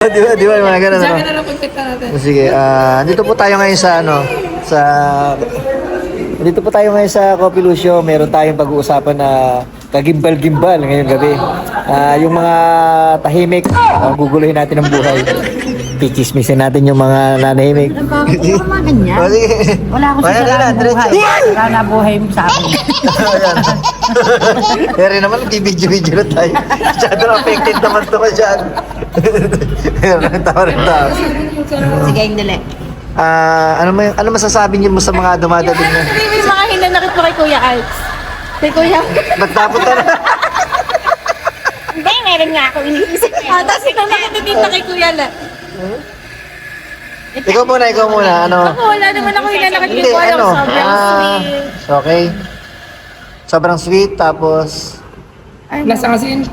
Di ba, mga ganun, Diyan ano? ka na lang pagkita natin. Sige, dito po tayo ngayon sa, dito po tayo ngayon sa Coffee Lucio. Meron tayong pag-uusapan na kagimbal-gimbal ngayong gabi. Yung mga tahimik, guguluhin natin ang buhay. Pichismisin natin yung mga nanahimik. Bakit mo naman ganyan? Sige. Wala akong sasaraan buhay. Wala na buhay mo sa akin. Pero naman, bibidyo-video na tayo. Masyado na affected naman ito masyad. Pero tawa rin tao. Sige, hindi. Ano masasabi niyo mo sa mga dumadating na? May mga hinanakit mo kay Kuya Alex. Kay Kuya. Ba't tapos na? Hindi, meron nga ako iniisip. Tapos hinanakit din na kay Kuya Alex. Ikaw muna. Ano? Ako, wala naman ako hinanakit kay Hindi, Kuya ano? Alex. Sobrang sweet. Okay. Sobrang sweet, tapos... Nasa kasin.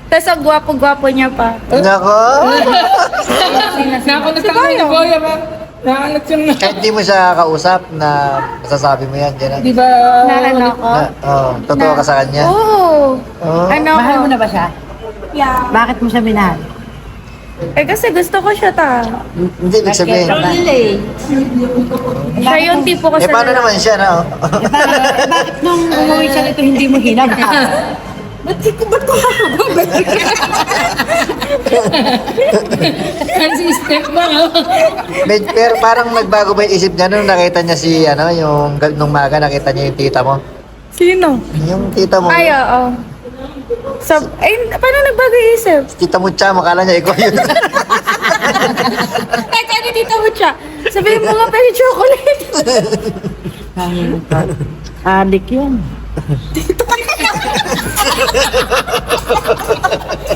Tapos ang gwapo-gwapo niya pa. Nako! Nako, nagtanong ni Kuya ba? Nakalat yung Kahit di mo siya kausap na masasabi mo yan, dyan. Di ba? Naano ko? Totoo ka sa kanya? Oo. Oo. Ano Mahal ko? mo na ba siya? Yeah. Bakit mo siya minahal? Eh kasi gusto ko siya Hindi, ibig sabihin. Siya yung tipo ko sa Paano naman siya, no? Bakit nung umuwi siya nito hindi mo hinab? Ba't ko Kasi step ba? Pero parang nagbago ba yung isip niya nung nakita niya nung maga nakita niya yung tita mo? Sino? Yung tita mo. Ay, oo. Paano nagbago yung isip? Tita mo siya, makala niya ikaw yun. Kahit ano dito mo siya. Sabihin mo nga pero chocolate. Adik yun.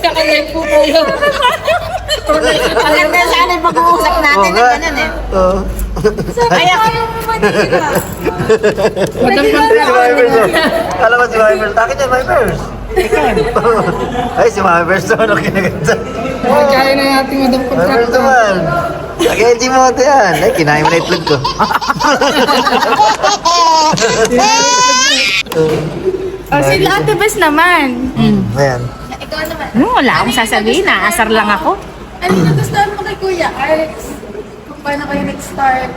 Kakalay po kayo. Alam na sana yung pag-uusap natin Oo ng nga. ganun eh. Oo. Kaya, Si Mivers, oh. Alam mo si Mivers. Akin yan, Mivers. Ay, si Mivers naman ang kinaganda. Kaya na natin madam Mivers contractor. naman. Kaya hindi mo ito yan. Ay, kinain mo na itlog ko. O, si Ate Bes naman. Ayan. wala akong sasabihin. Naasar lang ako. Ano nagustuhan mo kay Kuya Alex? Kung paano kayo nag-start?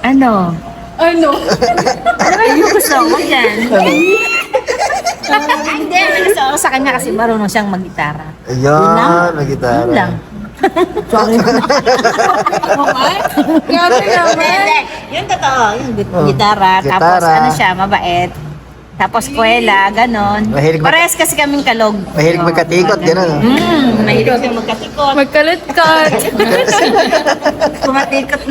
Ano? Ano? Ano yung gusto mo dyan? Hindi, may gusto ako sa kanya kasi marunong siyang mag-gitara. Ayan, may gitara. Yun lang. Grabe naman. Hindi, yung totoo, yung gitara, Gitara. tapos ano siya, mabait. Tapos kuwela, ganon. Mahilig Parehas kasi kaming kalog. Mahilig magkatikot, gano'n. Mahilig siyang magkatikot. Magkalat-kat. Kumatikot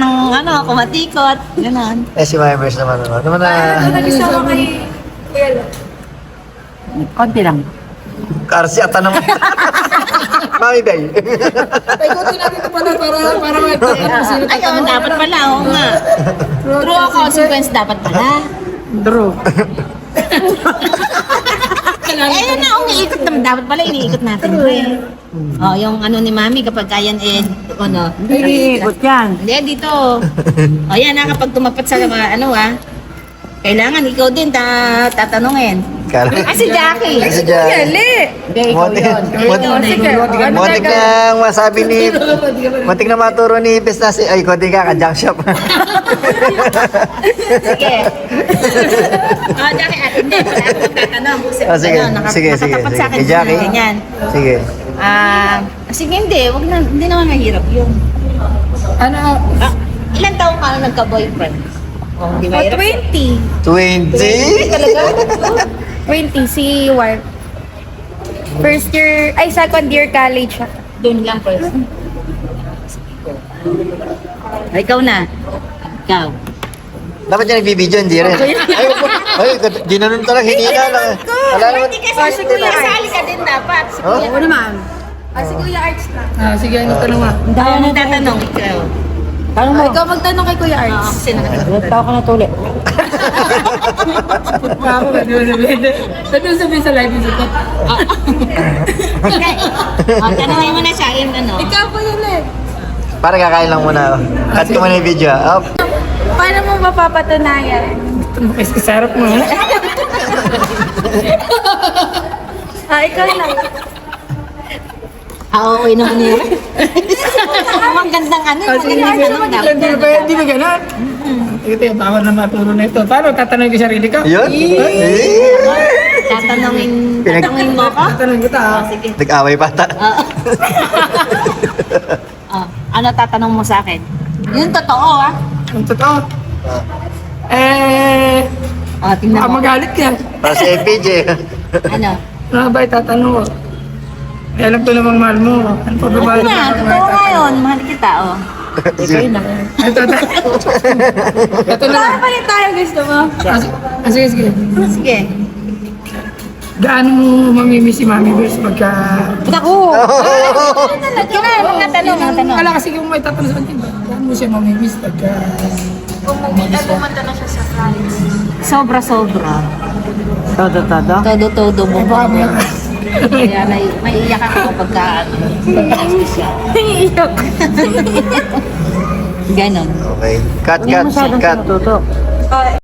kumatikot. Ganon. Eh, si Mivers naman. Ano naman na... Nagustuhan mo kay Kuya Alex? Konti lang. Karsi ata naman. Mami Bay. Paikutin natin ito para sino Ay, oo, dapat pala, oo nga. True o consequence dapat pala. Draw. Ayun na, umiikot naman. Dapat pala, iniikot natin ito eh. Oh, yung ano ni Mami, kapag kayan ano. Iniikot yan. Hindi, dito. O yan na, kapag tumapat sa kailangan ikaw din tatanungin. Si Jackie. Si Jack. Yali. Hindi, ikaw yun. Muntik na masabi ni... Muntik na maturo ni Ipes na si... Ay, konti ka, ka-junk shop. Sige. Jackie, hindi. Wala akong magtatanong. Sige, sige. Nakatapat sa akin. Kay Jackie? Ganyan. Sige. Sige, hindi naman mahirap yun. Ano? Ilan taong ka na nagka-boyfriend? Di O, mahirap? 20. 20? 20, si Warp. Second year college siya. Doon lang first. Ikaw na. Ikaw. Dapat yan nagbibideo, hindi rin. Ay, ginanon talaga, hinila lang. Wala naman. Hindi kasi kasali ka din dapat. Oh? Oo naman. Si Kuya Arts na. Sige, ano tanong mo? Dahil nang tatanong ikaw. Ikaw magtanong kay Kuya Arts. Kasi Tao ka na tuli. Ako, ano sabihin sa live yung sagot? Tanongin mo na siya yung ano. Ikaw po yun eh. Para kakain lang muna. Cut ko muna yung video. Up. Paano mo mapapatunayan? Kasi sarap mo. Ikaw na. Oo, naman niya. Ang gandang ano, magandang tanong dapat. Hindi ba gano'n? Ito yung bawal na maturo na ito. Paano tatanungin ko sarili ko? Yun? Tatanungin mo ko? Tatanungin ko ta. Sige. Nag-away pa ta. Ano tatanong mo sa akin? Yun totoo ah. Ang totoo. Tingnan Baka mo. magalit ka. Para sa FPJ. Ano? Ano ba itatanong ko? Alam ko namang mahal mo. Ano pa ba Oo mahal mo? nga, totoo nga yun. Mahal kita oh. Ito na. Palit tayo gusto mo. Sige, sige. Sige. Gaano mo mamimiss si Mami Bears pagka... Naku! Magtatanong, magtanong. Wala kasi kung may tatanong sa akin, gaano mo siya mamimiss pagka... Pumunta na siya sa France. Sobra-sobra. Todo. Todo-todo mo. Baka mo Kaya maiiyak ako pagka siya. Iiyak. Ganon. Okay. Cut.